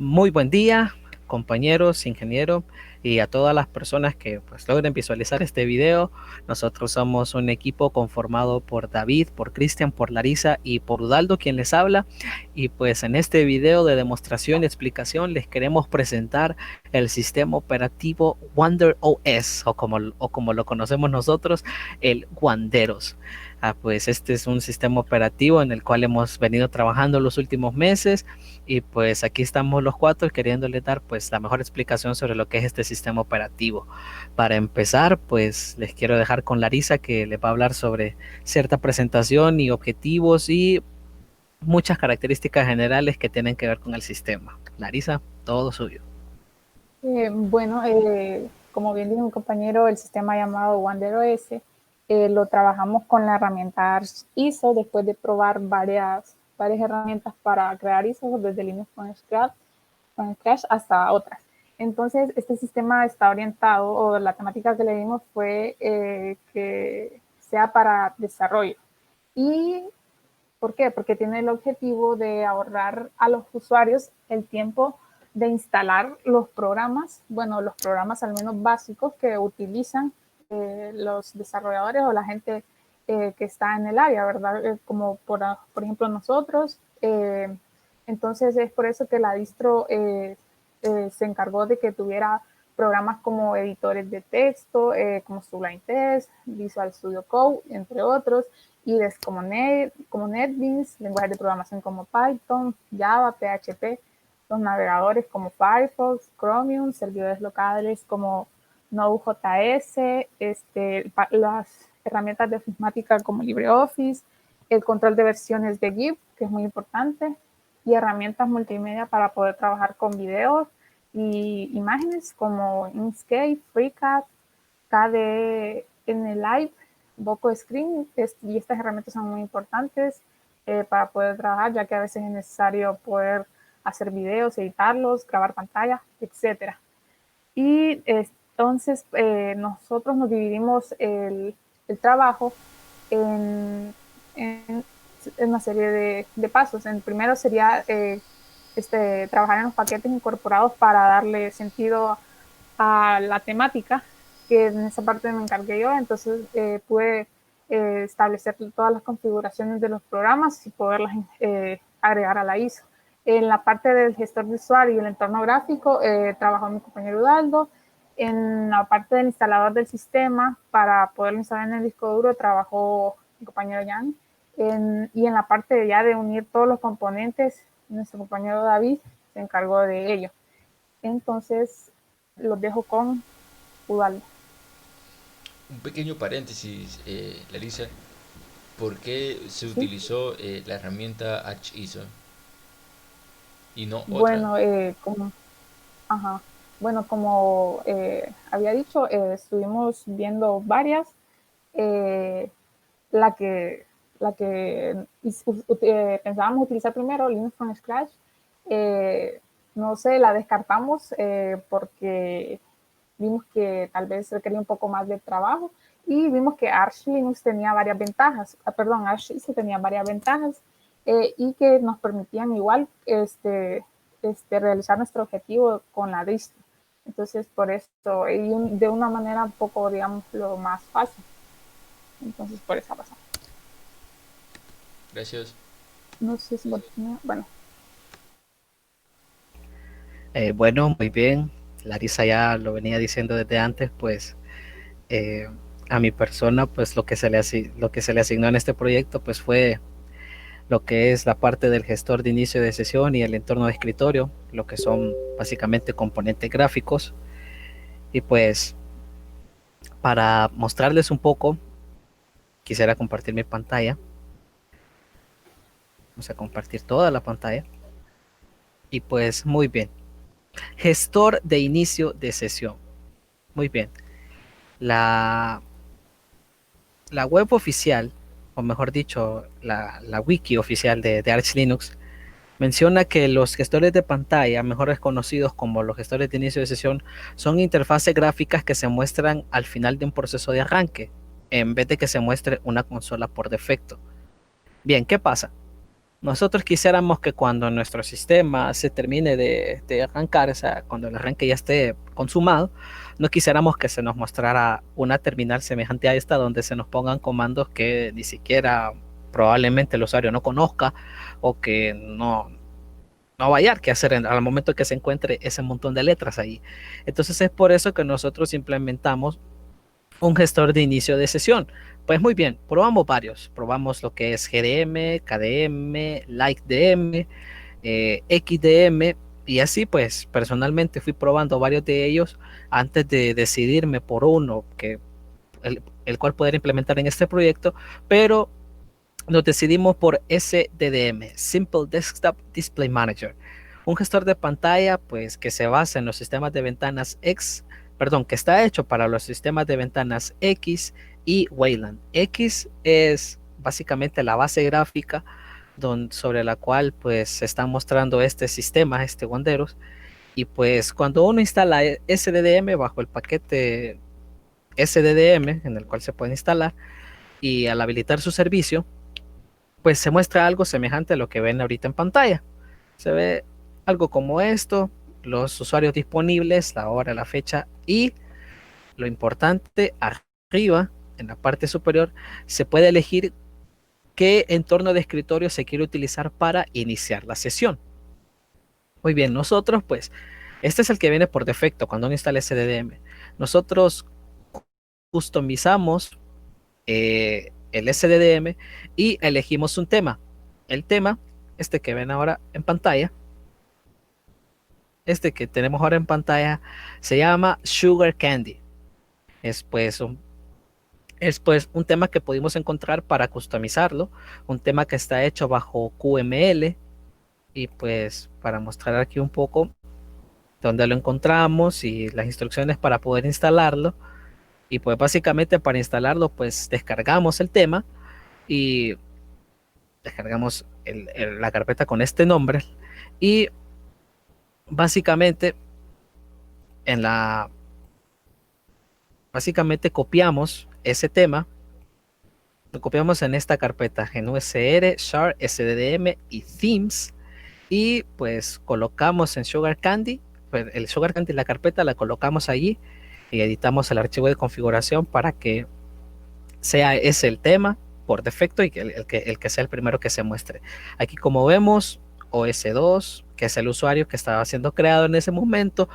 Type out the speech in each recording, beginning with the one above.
Muy buen día, compañeros, ingeniero, y a todas las personas que pues logren visualizar este video. Nosotros somos un equipo conformado por David, por Cristian, por Larisa y por Udaldo, quien les habla. Y pues en este video de demostración y explicación les queremos presentar el sistema operativo Wander OS, o como lo conocemos nosotros, el Wanderos. Pues este es un sistema operativo en el cual hemos venido trabajando los últimos meses, y pues aquí estamos los cuatro queriéndole dar pues la mejor explicación sobre lo que es este sistema operativo. Para empezar, pues les quiero dejar con Larisa, que les va a hablar sobre cierta presentación y objetivos y muchas características generales que tienen que ver con el sistema. Larisa, todo suyo. Como bien dijo mi compañero, el sistema llamado WanderOS lo trabajamos con la herramienta ISO después de probar varias herramientas para crear ISO, desde Linux con Scratch hasta otras. Entonces, este sistema está orientado, o la temática que le dimos fue que sea para desarrollo. ¿Y por qué? Porque tiene el objetivo de ahorrar a los usuarios el tiempo de instalar los programas, bueno, los programas al menos básicos que utilizan los desarrolladores o la gente que está en el área, ¿verdad? Como por ejemplo nosotros. Entonces es por eso que la distro se encargó de que tuviera programas como editores de texto, como Sublime Text, Visual Studio Code, entre otros, y como NetBeans, lenguajes de programación como Python, Java, PHP, los navegadores como Firefox, Chromium, servidores locales como Node.js, las herramientas de ofimática como LibreOffice, el control de versiones de GIMP, que es muy importante, y herramientas multimedia para poder trabajar con videos y imágenes como Inkscape, FreeCAD, KDE Live, Boco Screen, y estas herramientas son muy importantes para poder trabajar, ya que a veces es necesario poder hacer videos, editarlos, grabar pantalla, etcétera. Y entonces nosotros nos dividimos el trabajo en, en, en una serie de pasos. El primero sería trabajar en los paquetes incorporados para darle sentido a la temática, que en esa parte me encargué yo. Entonces pude establecer todas las configuraciones de los programas y poderlas agregar a la ISO. En la parte del gestor de usuario y el entorno gráfico trabajó mi compañero Udaldo. En la parte del instalador del sistema, para poderlo instalar en el disco duro, trabajó mi compañero Jan. Y en la parte ya de unir todos los componentes, nuestro compañero David se encargó de ello. Entonces, los dejo con Udaldo. Un pequeño paréntesis, Larisa, ¿por qué se ¿Sí? utilizó la herramienta HISO y no otra? Bueno, ajá. Bueno, como había dicho, estuvimos viendo varias. Eh, la que, la que pensábamos utilizar primero, Linux from Scratch, eh, no sé, la descartamos porque vimos que tal vez requería un poco más de trabajo y vimos que Arch Linux tenía varias ventajas, Arch ISO tenía varias ventajas y que nos permitían igual realizar nuestro objetivo con la distro. Entonces, por eso, de una manera un poco, digamos, lo más fácil. Entonces, por esa razón. Gracias. No sé si bueno. Bueno, muy bien. Larisa ya lo venía diciendo desde antes, pues eh, a mi persona, pues lo que se le asignó en este proyecto, pues fue lo que es la parte del gestor de inicio de sesión y el entorno de escritorio, lo que son básicamente componentes gráficos. Y pues para mostrarles un poco, quisiera compartir mi pantalla. Vamos a compartir toda la pantalla. Y pues muy bien. Gestor de inicio de sesión. Muy bien. La, la web oficial, o mejor dicho, la wiki oficial de Arch Linux, menciona que los gestores de pantalla, mejor conocidos como los gestores de inicio de sesión, son interfaces gráficas que se muestran al final de un proceso de arranque, en vez de que se muestre una consola por defecto. Bien, ¿qué pasa? Nosotros quisiéramos que cuando nuestro sistema se termine de arrancar, o sea, cuando el arranque ya esté consumado, no quisiéramos que se nos mostrara una terminal semejante a esta donde se nos pongan comandos que ni siquiera probablemente el usuario no conozca o que no va a hallar qué hacer al momento que se encuentre ese montón de letras ahí. Entonces es por eso que nosotros implementamos un gestor de inicio de sesión. Pues muy bien, probamos varios. Probamos lo que es GDM, KDM, LikeDM, XDM, y así pues personalmente fui probando varios de ellos antes de decidirme por uno que el cual poder implementar en este proyecto, pero nos decidimos por SDDM, Simple Desktop Display Manager, un gestor de pantalla pues que se basa en los sistemas de ventanas que está hecho para los sistemas de ventanas X y Wayland. X es básicamente la base gráfica sobre la cual pues se están mostrando este sistema, este Wanderos, y pues cuando uno instala SDDM bajo el paquete SDDM en el cual se puede instalar y al habilitar su servicio, pues se muestra algo semejante a lo que ven ahorita en pantalla. Se ve algo como esto, los usuarios disponibles, la hora, la fecha y lo importante, arriba, en la parte superior, se puede elegir qué entorno de escritorio se quiere utilizar para iniciar la sesión. Muy bien, nosotros pues, este es el que viene por defecto cuando uno instala SDDM. Nosotros customizamos el SDDM y elegimos un tema. El tema, este que ven ahora en pantalla, este que tenemos ahora en pantalla, se llama Sugar Candy. Es pues un tema que pudimos encontrar para customizarlo, un tema que está hecho bajo QML, y pues para mostrar aquí un poco dónde lo encontramos y las instrucciones para poder instalarlo. Y pues básicamente para instalarlo pues descargamos el tema y descargamos la carpeta con este nombre y básicamente básicamente copiamos ese tema, lo copiamos en esta carpeta GNUSR, char, SDDM y themes, y pues colocamos en Sugar Candy, pues el Sugar Candy, la carpeta la colocamos allí y editamos el archivo de configuración para que sea ese el tema por defecto y que el que sea el primero que se muestre. Aquí como vemos, OS2, que es el usuario que estaba siendo creado en ese momento,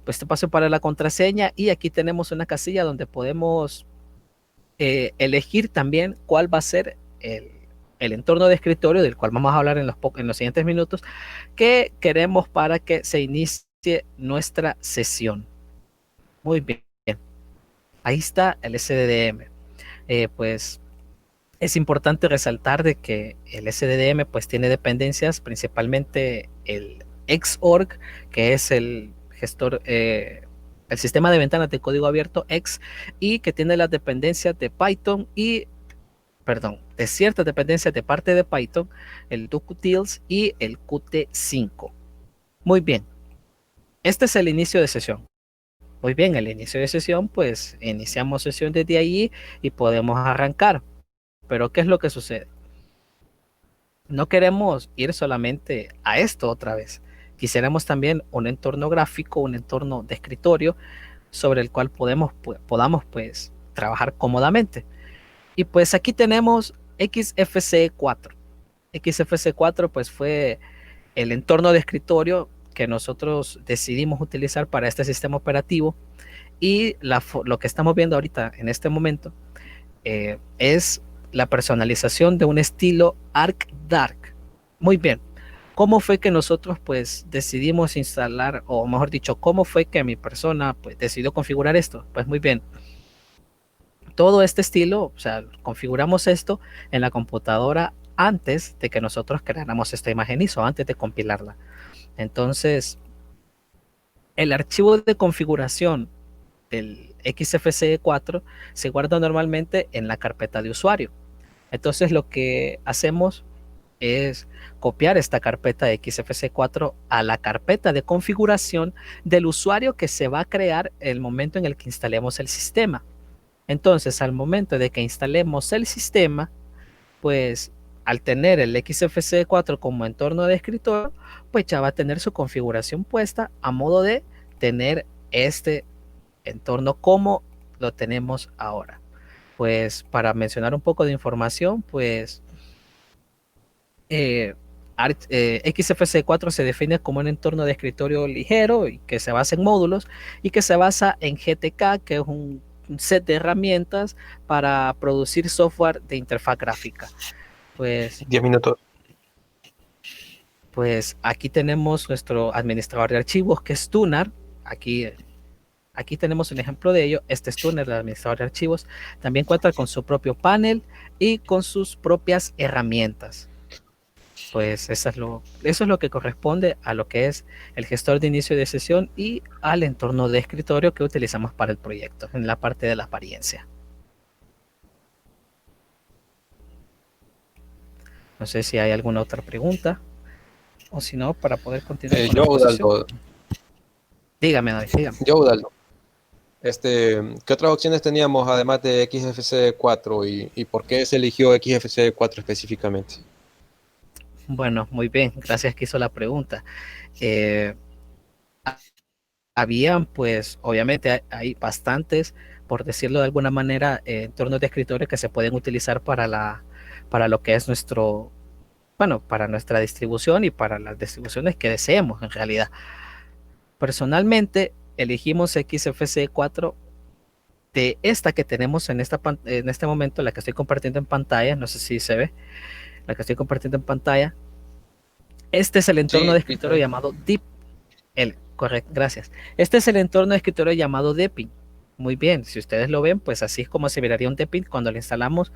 pues te paso para la contraseña y aquí tenemos una casilla donde podemos elegir también cuál va a ser el entorno de escritorio del cual vamos a hablar en los siguientes minutos que queremos para que se inicie nuestra sesión. Muy bien, ahí está el SDDM. Pues es importante resaltar de que el SDDM pues tiene dependencias, principalmente el Xorg, que es el gestor, el sistema de ventanas de código abierto X, y que tiene las dependencias de Python de ciertas dependencias de parte de Python, el DocuTils y el Qt5. Muy bien, este es el inicio de sesión. Muy bien, el inicio de sesión, pues iniciamos sesión desde ahí y podemos arrancar. Pero ¿qué es lo que sucede? No queremos ir solamente a esto otra vez. Quisiéramos también un entorno gráfico, un entorno de escritorio sobre el cual podamos pues trabajar cómodamente. Y pues aquí tenemos XFCE4. XFCE4 pues fue el entorno de escritorio que nosotros decidimos utilizar para este sistema operativo, y lo que estamos viendo ahorita en este momento es la personalización de un estilo Arc Dark. Muy bien, ¿cómo fue que nosotros pues decidimos instalar, o mejor dicho, cómo fue que mi persona pues decidió configurar esto? Pues muy bien, todo este estilo, o sea, configuramos esto en la computadora antes de que nosotros creáramos esta imagen ISO, antes de compilarla. Entonces, el archivo de configuración del XFCE4 se guarda normalmente en la carpeta de usuario. Entonces lo que hacemos es copiar esta carpeta de XFCE4 a la carpeta de configuración del usuario que se va a crear el momento en el que instalemos el sistema. Entonces al momento de que instalemos el sistema, pues al tener el XFCE 4 como entorno de escritorio, pues ya va a tener su configuración puesta a modo de tener este entorno como lo tenemos ahora. Pues para mencionar un poco de información, pues eh, XFCE 4 se define como un entorno de escritorio ligero y que se basa en módulos y que se basa en GTK, que es un set de herramientas para producir software de interfaz gráfica. Pues 10 minutos. Pues aquí tenemos nuestro administrador de archivos, que es Tunar. Aquí tenemos un ejemplo de ello. Este es Tunar, el administrador de archivos. También cuenta con su propio panel y con sus propias herramientas. Pues eso es lo que corresponde a lo que es el gestor de inicio de sesión y al entorno de escritorio que utilizamos para el proyecto, en la parte de la apariencia. No sé si hay alguna otra pregunta, o si no, para poder continuar con la exposición. Dígame, David, dígame. Udaldo. ¿Qué otras opciones teníamos además de XFCE 4 y por qué se eligió XFCE 4 específicamente? Bueno, muy bien, gracias que hizo la pregunta. Habían, pues, obviamente hay bastantes, por decirlo de alguna manera, entornos de escritorio que se pueden utilizar para lo que es para nuestra distribución y para las distribuciones que deseemos en realidad. Personalmente, elegimos XFCE 4 de esta que tenemos en este momento, la que estoy compartiendo en pantalla, no sé si se ve, la que estoy compartiendo en pantalla. Este es el entorno de escritorio llamado Deep. Correcto, gracias. Este es el entorno de escritorio llamado Deepin. Muy bien, si ustedes lo ven, pues así es como se miraría un Deepin cuando lo instalamos,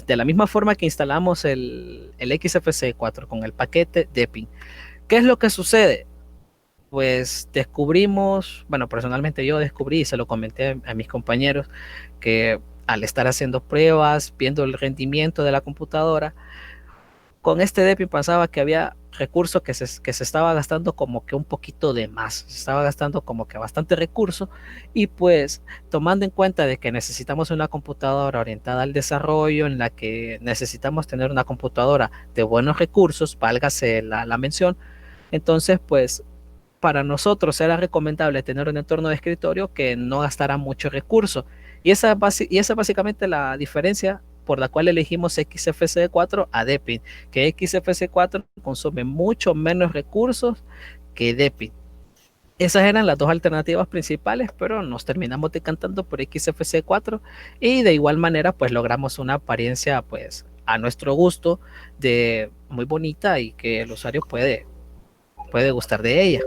de la misma forma que instalamos el XFCE 4 con el paquete Deepin. ¿Qué es lo que sucede? Pues descubrimos, bueno, personalmente yo descubrí y se lo comenté a mis compañeros, que al estar haciendo pruebas, viendo el rendimiento de la computadora, con este Deepin pensaba que había recursos que se estaba gastando como que un poquito de más, se estaba gastando como que bastante recurso, y pues tomando en cuenta de que necesitamos una computadora orientada al desarrollo, en la que necesitamos tener una computadora de buenos recursos, válgase la mención, entonces pues para nosotros era recomendable tener un entorno de escritorio que no gastara mucho recurso. Y esa es básicamente la diferencia por la cual elegimos XFCE 4 a Deepin, que XFCE 4 consume mucho menos recursos que Deepin. Esas eran las dos alternativas principales, pero nos terminamos decantando por XFCE 4 y de igual manera pues logramos una apariencia pues a nuestro gusto, de muy bonita y que el usuario puede gustar de ella.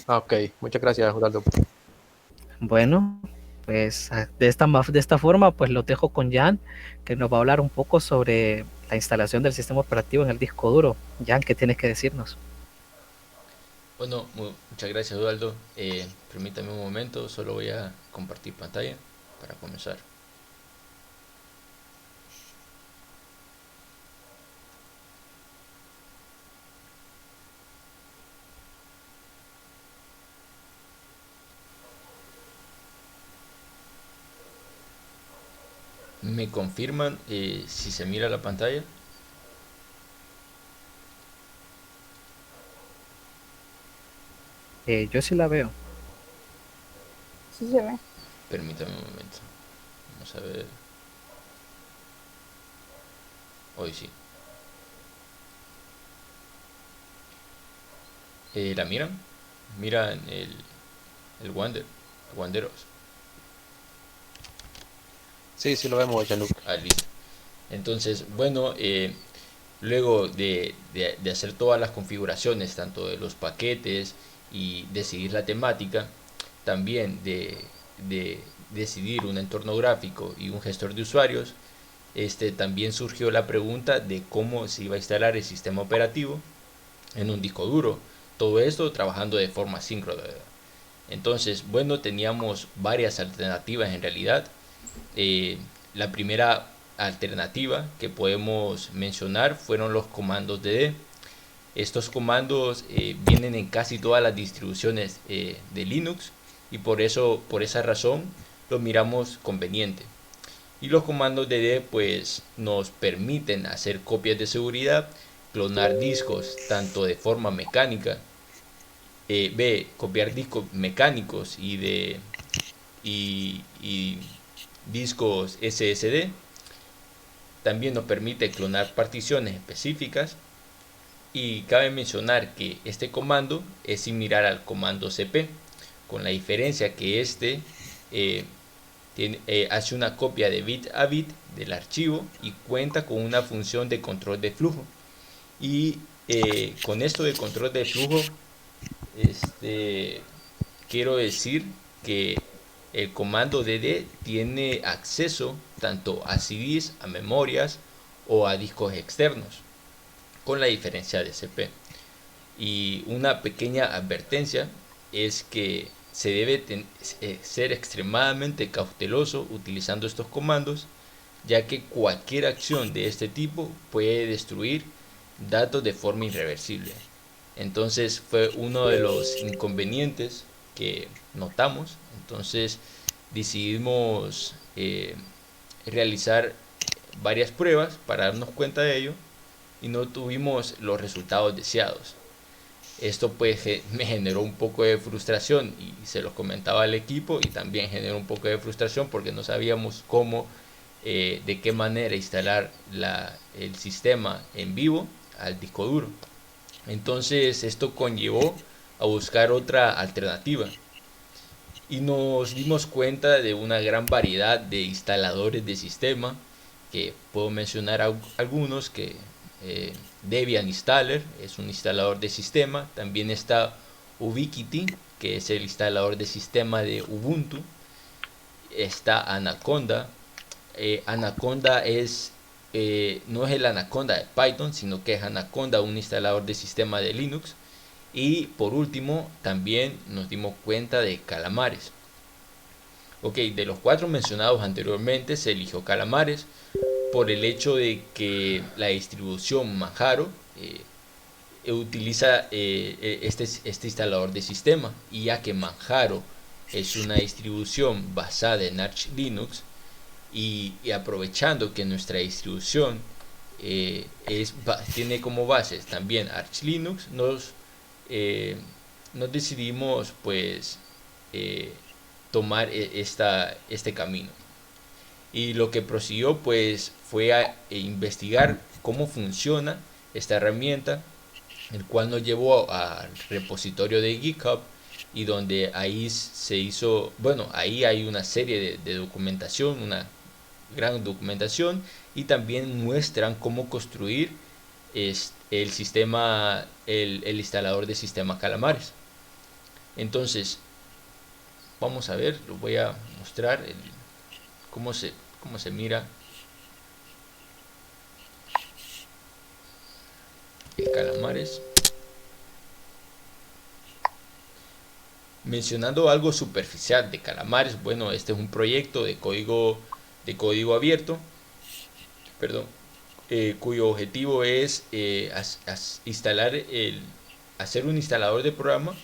Ok, muchas gracias, Udaldo. Bueno, pues de esta forma pues lo dejo con Jan, que nos va a hablar un poco sobre la instalación del sistema operativo en el disco duro. Jan, ¿qué tienes que decirnos? Bueno, muchas gracias, Eduardo. Permítame un momento, solo voy a compartir pantalla para comenzar. ¿Me confirman si se mira la pantalla? Yo sí la veo. Sí se ve. Permítame un momento. Vamos a ver. Hoy sí. ¿La miran? Miran el Wanderos. Sí, lo vemos, Jean-Luc. Listo. Entonces, bueno, luego de hacer todas las configuraciones, tanto de los paquetes y decidir la temática, también de decidir un entorno gráfico y un gestor de usuarios, también surgió la pregunta de cómo se iba a instalar el sistema operativo en un disco duro. Todo esto trabajando de forma síncrona. Entonces, bueno, teníamos varias alternativas en realidad. La primera alternativa que podemos mencionar fueron los comandos DD. Estos comandos vienen en casi todas las distribuciones de Linux y por esa razón lo miramos conveniente. Y los comandos DD pues nos permiten hacer copias de seguridad, clonar discos tanto de forma mecánica, copiar discos mecánicos y discos SSD. También nos permite clonar particiones específicas. Y cabe mencionar que este comando es similar al comando cp, con la diferencia que eh, hace una copia de bit a bit del archivo y cuenta con una función de control de flujo. Y con esto de control de flujo, quiero decir que el comando dd tiene acceso tanto a CDs, a memorias o a discos externos, con la diferencia de CP. Y una pequeña advertencia es que se debe ser extremadamente cauteloso utilizando estos comandos, ya que cualquier acción de este tipo puede destruir datos de forma irreversible. Entonces fue uno de los inconvenientes que notamos. Entonces decidimos realizar varias pruebas para darnos cuenta de ello y no tuvimos los resultados deseados. Esto pues me generó un poco de frustración y se los comentaba al equipo, y también generó un poco de frustración porque no sabíamos cómo, de qué manera instalar el sistema en vivo al disco duro. Entonces esto conllevó a buscar otra alternativa y nos dimos cuenta de una gran variedad de instaladores de sistema, que puedo mencionar algunos, que Debian Installer es un instalador de sistema. También está Ubiquiti, que es el instalador de sistema de Ubuntu. Está Anaconda. Anaconda no es el Anaconda de Python, sino que es Anaconda, un instalador de sistema de Linux. Y por último, también nos dimos cuenta de Calamares. Ok, de los 4 mencionados anteriormente se eligió Calamares por el hecho de que la distribución Manjaro utiliza este instalador de sistema, y ya que Manjaro es una distribución basada en Arch Linux, y aprovechando que nuestra distribución tiene como bases también Arch Linux, nos decidimos pues tomar este camino. Y lo que prosiguió pues fue a investigar cómo funciona esta herramienta, el cual nos llevó al repositorio de GitHub, y donde ahí se hizo, bueno, ahí hay una serie de documentación, una gran documentación, y también muestran cómo construir el sistema, el instalador de sistema Calamares. Entonces vamos a ver, lo voy a mostrar cómo se mira el Calamares. Mencionando algo superficial de Calamares, bueno, este es un proyecto de código abierto, perdón, cuyo objetivo es hacer un instalador de programa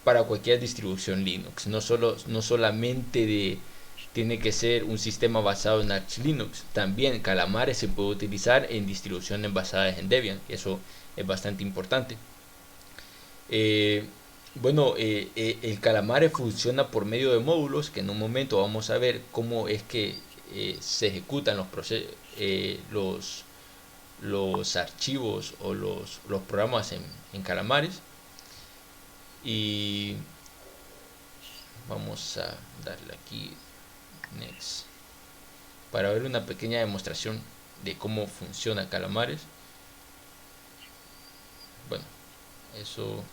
para cualquier distribución Linux. No solamente tiene que ser un sistema basado en Arch Linux. También Calamares se puede utilizar en distribuciones basadas en Debian. Eso es bastante importante. El Calamares funciona por medio de módulos, que en un momento vamos a ver cómo es que se ejecutan los archivos o los programas en Calamares. Y vamos a darle aquí Next para ver una pequeña demostración de cómo funciona Calamares. Bueno, eso,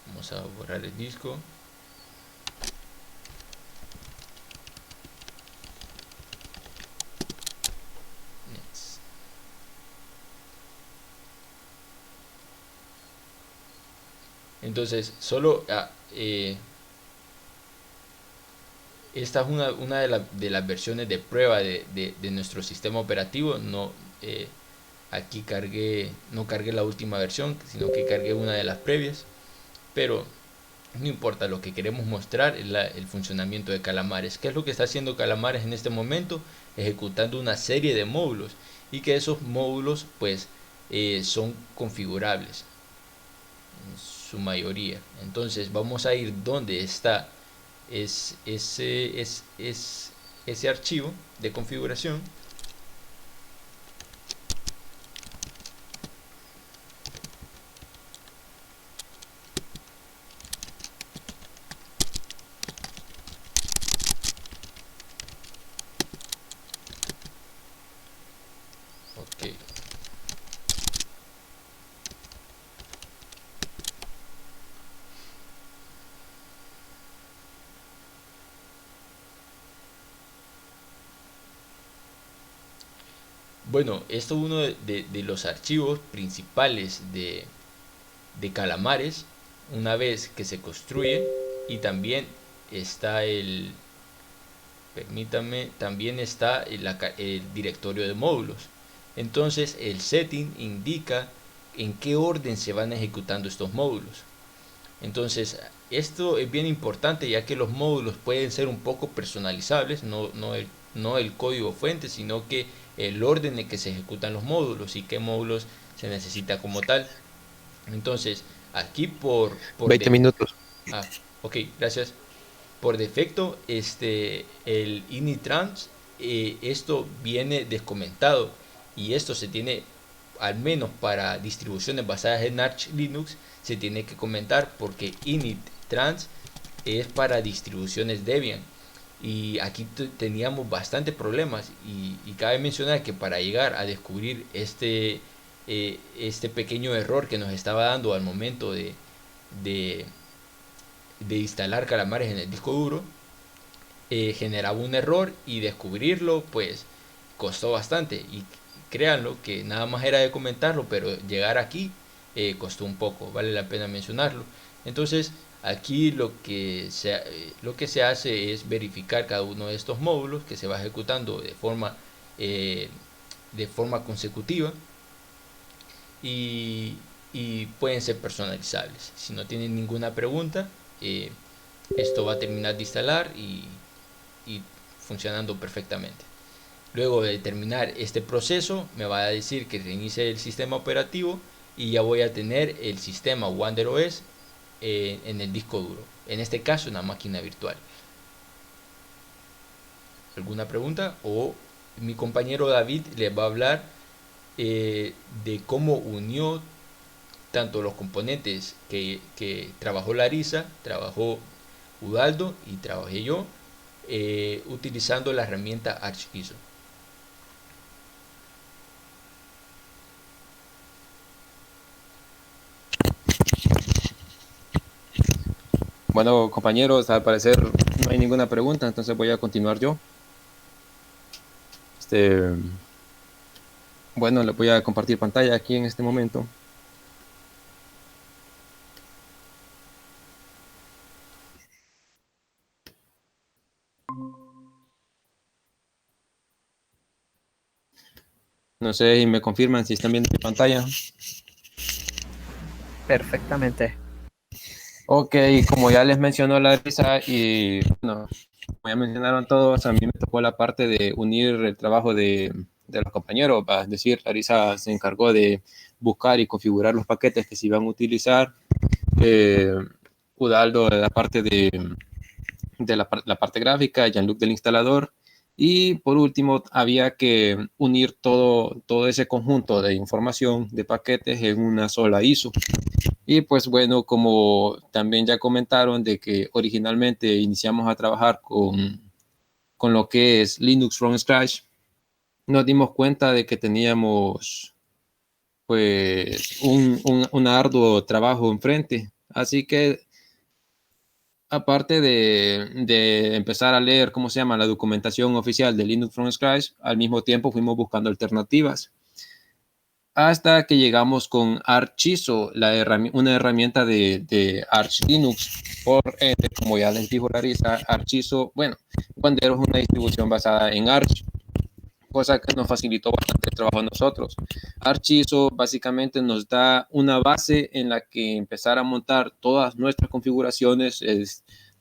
vamos a borrar el disco. Next. Entonces, esta es una de las versiones de prueba de nuestro sistema operativo. Aquí no cargué la última versión, sino que cargué una de las previas. Pero no importa, lo que queremos mostrar es el funcionamiento de Calamares. ¿Qué es lo que está haciendo Calamares en este momento? Ejecutando una serie de módulos, y que esos módulos pues son configurables en su mayoría. Entonces vamos a ir donde está ese archivo de configuración. Ok. Bueno, esto es uno de los archivos principales de Calamares una vez que se construye. Y también está permítame, también está el directorio de módulos. Entonces el setting indica en qué orden se van ejecutando estos módulos. Entonces esto es bien importante, ya que los módulos pueden ser un poco personalizables, no el código fuente, sino que el orden en que se ejecutan los módulos y qué módulos se necesita como tal. Entonces aquí por 20 minutos. Ah, ok, gracias. Por defecto, el initrans, esto viene descomentado, y esto se tiene, al menos para distribuciones basadas en Arch Linux, se tiene que comentar, porque initrans es para distribuciones Debian. Y aquí teníamos bastantes problemas, y cabe mencionar que para llegar a descubrir este pequeño error que nos estaba dando al momento de instalar Calamares en el disco duro, generaba un error, y descubrirlo pues costó bastante. Y créanlo que nada más era de comentarlo, pero llegar aquí costó un poco, vale la pena mencionarlo. Entonces aquí lo que se hace es verificar cada uno de estos módulos que se va ejecutando de forma consecutiva, y, y pueden ser personalizables. Si no tienen ninguna pregunta, esto va a terminar de instalar y funcionando perfectamente. Luego de terminar este proceso, me va a decir que reinicie el sistema operativo, y ya voy a tener el sistema WanderOS en el disco duro, en este caso una máquina virtual. ¿Alguna pregunta? O mi compañero David les va a hablar de cómo unió tanto los componentes que trabajó Larisa, trabajó Udaldo y trabajé yo, utilizando la herramienta ArchISO. Bueno, compañeros, al parecer no hay ninguna pregunta, entonces voy a continuar yo. Bueno, les voy a compartir pantalla aquí en este momento. No sé si me confirman si están viendo mi pantalla. Perfectamente. Ok, como ya les mencionó Larisa, y bueno, como ya mencionaron todos, a mí me tocó la parte de unir el trabajo de los compañeros. Es decir, Larisa se encargó de buscar y configurar los paquetes que se iban a utilizar. Udaldo la parte de la parte gráfica, Jean-Luc del instalador. Y por último, había que unir todo ese conjunto de información de paquetes en una sola ISO. Y pues bueno, como también ya comentaron de que originalmente iniciamos a trabajar con lo que es Linux from scratch, nos dimos cuenta de que teníamos pues un arduo trabajo enfrente. Así que aparte de empezar a leer, ¿cómo se llama?, la documentación oficial de Linux from scratch, al mismo tiempo fuimos buscando alternativas, hasta que llegamos con ArchISO, una herramienta de Arch Linux. Como ya les dijo Larisa, ArchISO, bueno, Wandero es una distribución basada en Arch. cosa que nos facilitó bastante el trabajo a nosotros. ArchISO básicamente nos da una base en la que empezar a montar todas nuestras configuraciones,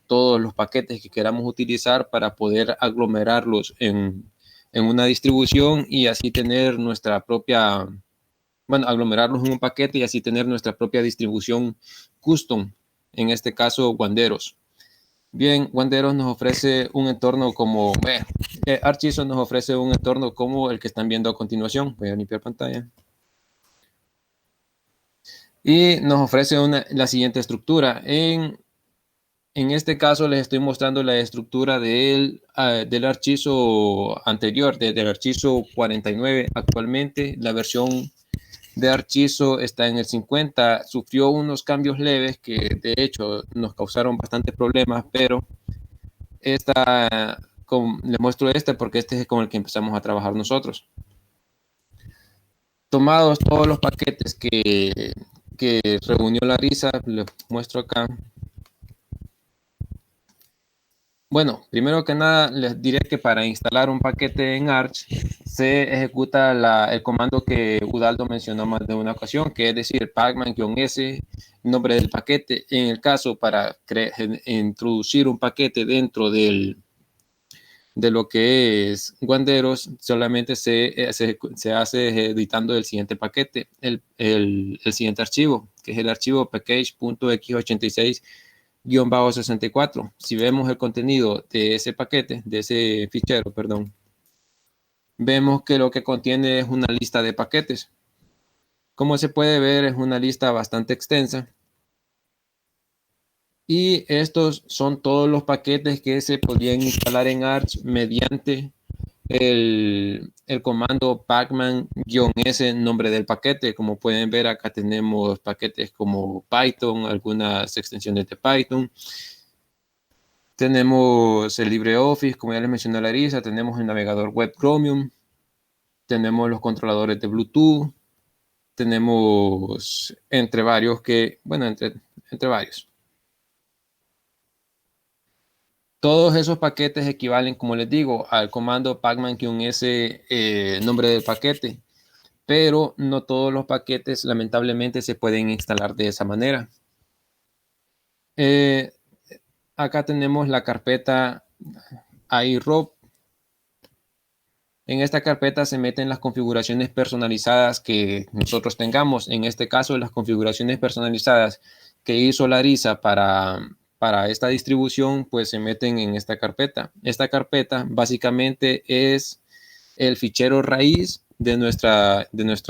todos los paquetes que queramos utilizar para poder aglomerarlos en una distribución y así tener nuestra propia, bueno, aglomerarlos en un paquete y así tener nuestra propia distribución custom, en este caso Wanderos. Bien, Wanderos nos ofrece un entorno como, ArchISO nos ofrece un entorno como el que están viendo a continuación. Voy a limpiar pantalla. Y nos ofrece la siguiente estructura. En este caso les estoy mostrando la estructura del ArchISO anterior, del ArchISO 49. Actualmente la versión de ArchISO está en el 50. Sufrió unos cambios leves que de hecho nos causaron bastantes problemas, pero les muestro porque este es con el que empezamos a trabajar nosotros. Tomados todos los paquetes que reunió Larisa, les muestro acá. Bueno, primero que nada les diré que para instalar un paquete en Arch se ejecuta el comando que Udaldo mencionó más de una ocasión, que es decir, pacman-s, nombre del paquete. En el caso para introducir un paquete dentro de lo que es Wanderos, solamente se hace editando el siguiente paquete, el siguiente archivo, que es el archivo package.x86-64. Si vemos el contenido de ese paquete, de ese fichero, perdón, vemos que lo que contiene es una lista de paquetes. Como se puede ver, es una lista bastante extensa. Y estos son todos los paquetes que se podían instalar en Arch mediante el comando pacman-s, nombre del paquete. Como pueden ver, acá tenemos paquetes como Python, algunas extensiones de Python. Tenemos el LibreOffice, como ya les mencioné Larisa, tenemos el navegador web Chromium, tenemos los controladores de Bluetooth, tenemos entre varios entre varios. Todos esos paquetes equivalen, como les digo, al comando pacman-s, nombre del paquete, pero no todos los paquetes lamentablemente se pueden instalar de esa manera. Acá tenemos la carpeta iRob. En esta carpeta se meten las configuraciones personalizadas que nosotros tengamos. En este caso, las configuraciones personalizadas que hizo Larisa para esta distribución, pues se meten en esta carpeta. Esta carpeta básicamente es el fichero raíz de nuestra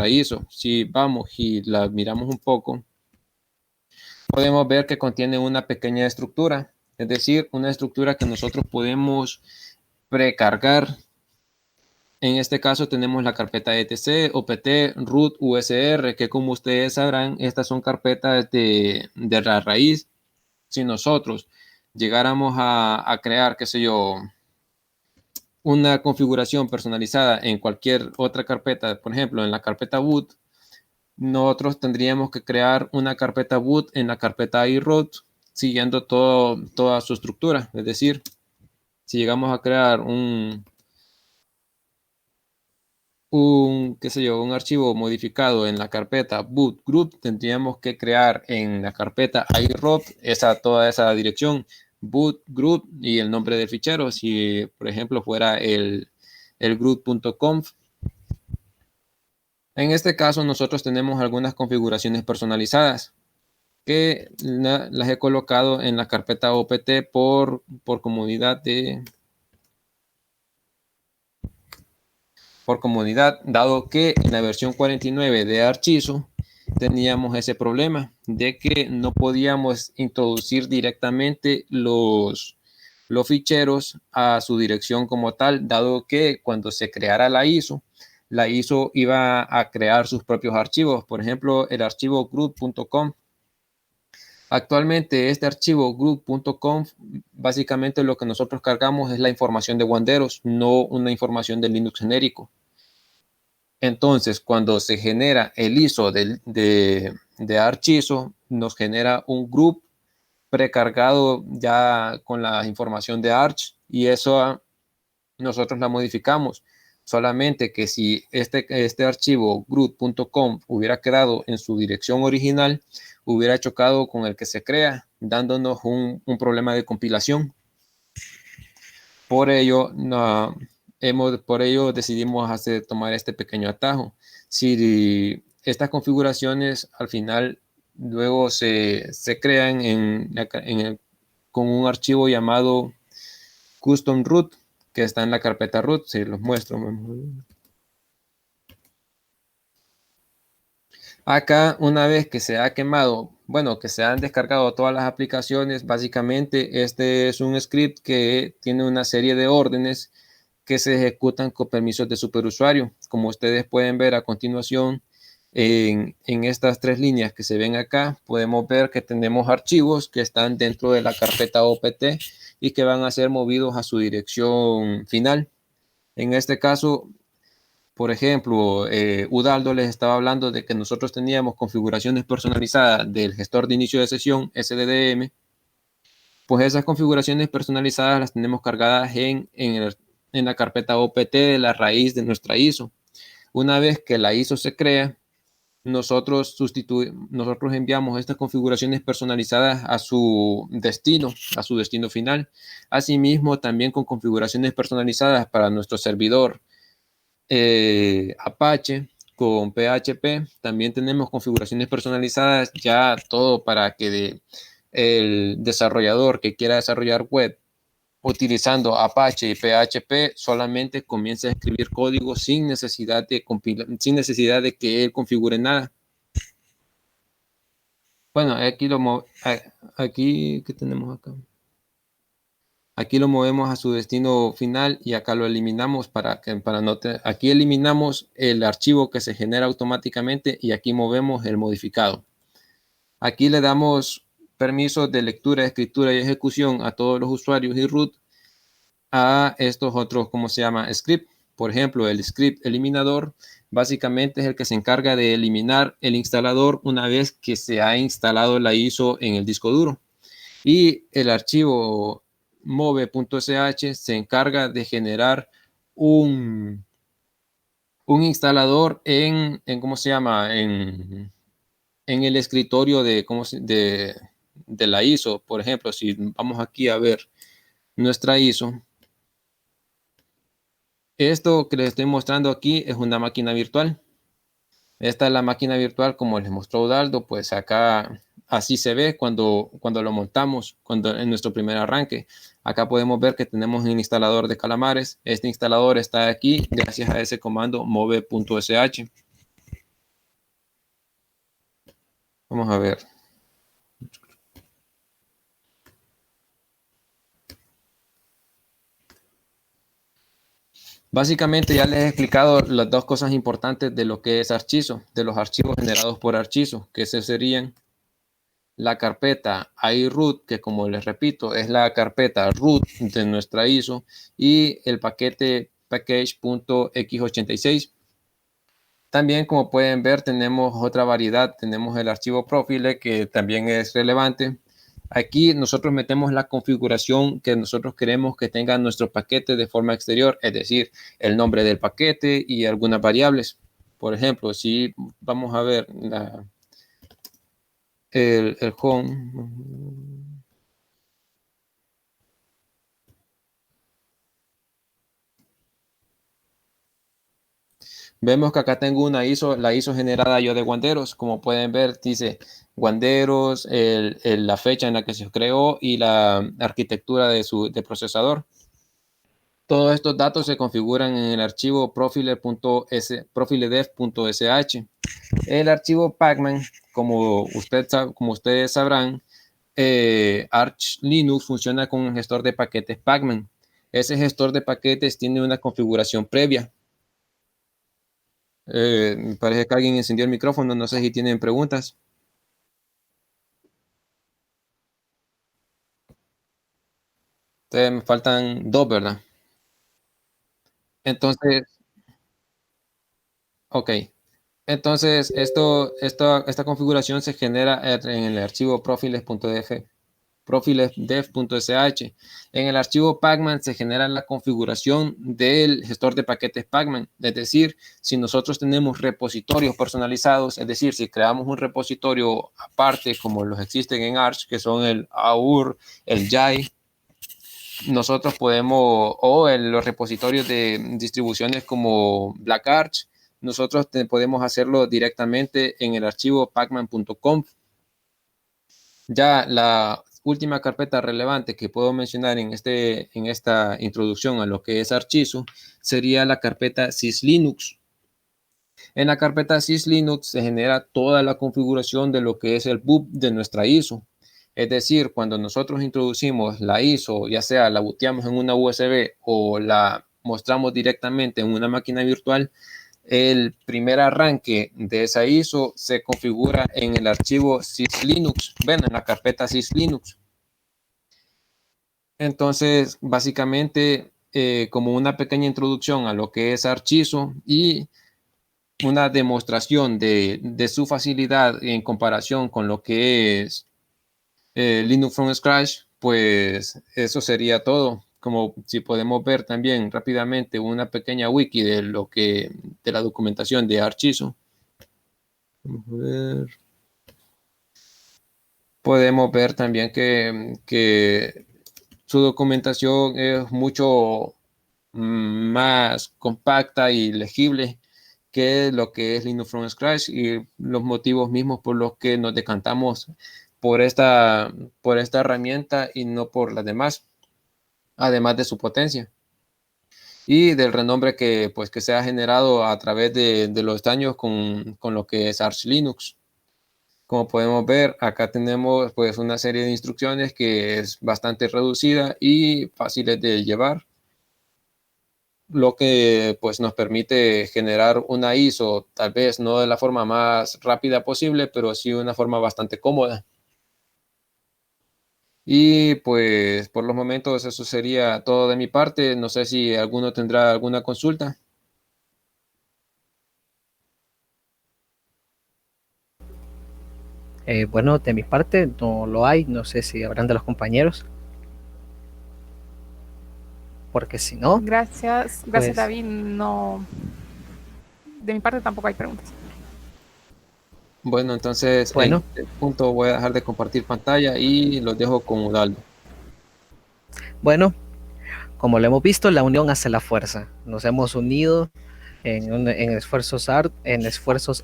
ISO. Si vamos y la miramos un poco, podemos ver que contiene una pequeña estructura, es decir, una estructura que nosotros podemos precargar. En este caso tenemos la carpeta etc, opt, root, usr, que como ustedes sabrán, estas son carpetas de la raíz. Si nosotros llegáramos a crear, qué sé yo, una configuración personalizada en cualquier otra carpeta, por ejemplo, en la carpeta boot, nosotros tendríamos que crear una carpeta boot en la carpeta iRoot, siguiendo toda su estructura. Es decir, si llegamos a crear un archivo modificado en la carpeta boot group, tendríamos que crear en la carpeta iRoot toda esa dirección boot group y el nombre del fichero. Si por ejemplo fuera el group.conf. En este caso nosotros tenemos algunas configuraciones personalizadas que las he colocado en la carpeta opt por comodidad dado que en la versión 49 de ArchISO teníamos ese problema de que no podíamos introducir directamente los ficheros a su dirección como tal, dado que cuando se creara la ISO iba a crear sus propios archivos, por ejemplo, el archivo group.conf. Actualmente este archivo group.conf, básicamente lo que nosotros cargamos es la información de Wanderos, no una información de Linux genérico. Entonces, cuando se genera el ISO de ArchISO, nos genera un group precargado ya con la información de Arch, y eso nosotros la modificamos. Solamente que si este archivo groot.conf hubiera quedado en su dirección original, hubiera chocado con el que se crea, dándonos un problema de compilación. Por ello, por ello decidimos tomar este pequeño atajo. Si estas configuraciones al final luego se crean con un archivo llamado custom root, que está en la carpeta root, si los muestro. Acá, una vez que se ha quemado, bueno, que se han descargado todas las aplicaciones, básicamente este es un script que tiene una serie de órdenes que se ejecutan con permisos de superusuario. Como ustedes pueden ver a continuación, en estas 3 líneas que se ven acá, podemos ver que tenemos archivos que están dentro de la carpeta opt y que van a ser movidos a su dirección final. En este caso, por ejemplo, Udaldo les estaba hablando de que nosotros teníamos configuraciones personalizadas del gestor de inicio de sesión, SDDM. Pues esas configuraciones personalizadas las tenemos cargadas en la carpeta opt de la raíz de nuestra ISO. Una vez que la ISO se crea, nosotros enviamos estas configuraciones personalizadas a su destino final. Asimismo, también con configuraciones personalizadas para nuestro servidor Apache con PHP. También tenemos configuraciones personalizadas, ya todo para que el desarrollador que quiera desarrollar web utilizando Apache y PHP solamente comience a escribir código sin necesidad de que él configure nada. Bueno, aquí, ¿qué tenemos acá? Aquí lo movemos a su destino final y acá lo eliminamos aquí eliminamos el archivo que se genera automáticamente y aquí movemos el modificado. Aquí le damos permisos de lectura, escritura y ejecución a todos los usuarios y root a estos otros, ¿cómo se llama? Script. Por ejemplo, el script eliminador básicamente es el que se encarga de eliminar el instalador una vez que se ha instalado la ISO en el disco duro. Y el archivo move.sh se encarga de generar un instalador ¿cómo se llama? En el escritorio de la ISO. Por ejemplo, si vamos aquí a ver nuestra ISO, esto que les estoy mostrando aquí es una máquina virtual. Esta es la máquina virtual, como les mostró Udaldo, pues acá así se ve cuando lo montamos, en nuestro primer arranque. Acá podemos ver que tenemos un instalador de calamares. Este instalador está aquí gracias a ese comando move.sh. Vamos a ver. Básicamente ya les he explicado las 2 cosas importantes de lo que es Archizo, de los archivos generados por Archizo, que se serían la carpeta iRoot, que como les repito, es la carpeta root de nuestra ISO, y el paquete package.x86. También, como pueden ver, tenemos otra variedad. Tenemos el archivo profile, que también es relevante. Aquí nosotros metemos la configuración que nosotros queremos que tenga nuestro paquete de forma exterior, es decir, el nombre del paquete y algunas variables. Por ejemplo, si vamos a ver el home. Vemos que acá tengo la ISO generada yo de Wanderos. Como pueden ver, dice Wanderos, la fecha en la que se creó y la arquitectura de procesador. Todos estos datos se configuran en el archivo profiledef.sh. El archivo pacman, como ustedes sabrán, Arch Linux funciona con un gestor de paquetes pacman. Ese gestor de paquetes tiene una configuración previa. Me parece que alguien encendió el micrófono, no sé si tienen preguntas. Me faltan 2, ¿verdad? Entonces, ok. Entonces, esta configuración se genera en el archivo profiles.df. profilesdev.sh. En el archivo Pacman se genera la configuración del gestor de paquetes Pacman. Es decir, si nosotros tenemos repositorios personalizados, es decir, si creamos un repositorio aparte como los existen en Arch, que son el AUR, el JAI, nosotros podemos, o en los repositorios de distribuciones como Black Arch, nosotros podemos hacerlo directamente en el archivo pacman.conf. Ya la última carpeta relevante que puedo mencionar en esta introducción a lo que es Archizo sería la carpeta syslinux. En la carpeta syslinux se genera toda la configuración de lo que es el boot de nuestra ISO. Es decir, cuando nosotros introducimos la ISO, ya sea la booteamos en una USB o la mostramos directamente en una máquina virtual, el primer arranque de esa ISO se configura en el archivo syslinux, ven, en la carpeta syslinux. Entonces, básicamente, como una pequeña introducción a lo que es Archizo y una demostración de su facilidad en comparación con lo que es Linux from Scratch, pues eso sería todo. Como si podemos ver también rápidamente una pequeña wiki de la documentación de Archizo. Vamos a ver. Podemos ver también que su documentación es mucho más compacta y legible que lo que es Linux from Scratch, y los motivos mismos por los que nos decantamos por esta herramienta y no por las demás, además de su potencia y del renombre que se ha generado a través de los años con lo que es Arch Linux. Como podemos ver, acá tenemos pues una serie de instrucciones que es bastante reducida y fáciles de llevar, lo que pues nos permite generar una ISO, tal vez no de la forma más rápida posible, pero sí una forma bastante cómoda. Y pues por los momentos eso sería todo de mi parte. No sé si alguno tendrá alguna consulta. Bueno, de mi parte no lo hay, no sé si habrán de los compañeros, porque si no, Gracias, pues David. No, de mi parte tampoco hay preguntas. Bueno, entonces en bueno, este punto voy a dejar de compartir pantalla y los dejo con Udaldo. bueno, como lo hemos visto, la unión hace la fuerza. Nos hemos unido en esfuerzos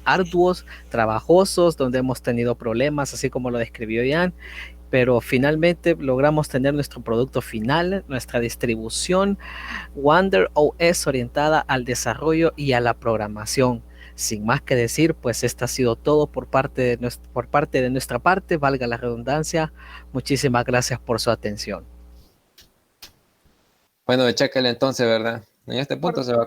arduos, trabajosos, donde hemos tenido problemas, así como lo describió Ian, pero finalmente logramos tener nuestro producto final, nuestra distribución Wander OS orientada al desarrollo y a la programación. Sin más que decir, pues esto ha sido todo por parte de nuestra parte, valga la redundancia. Muchísimas gracias por su atención. Bueno, chéquele entonces, ¿verdad? En este punto se va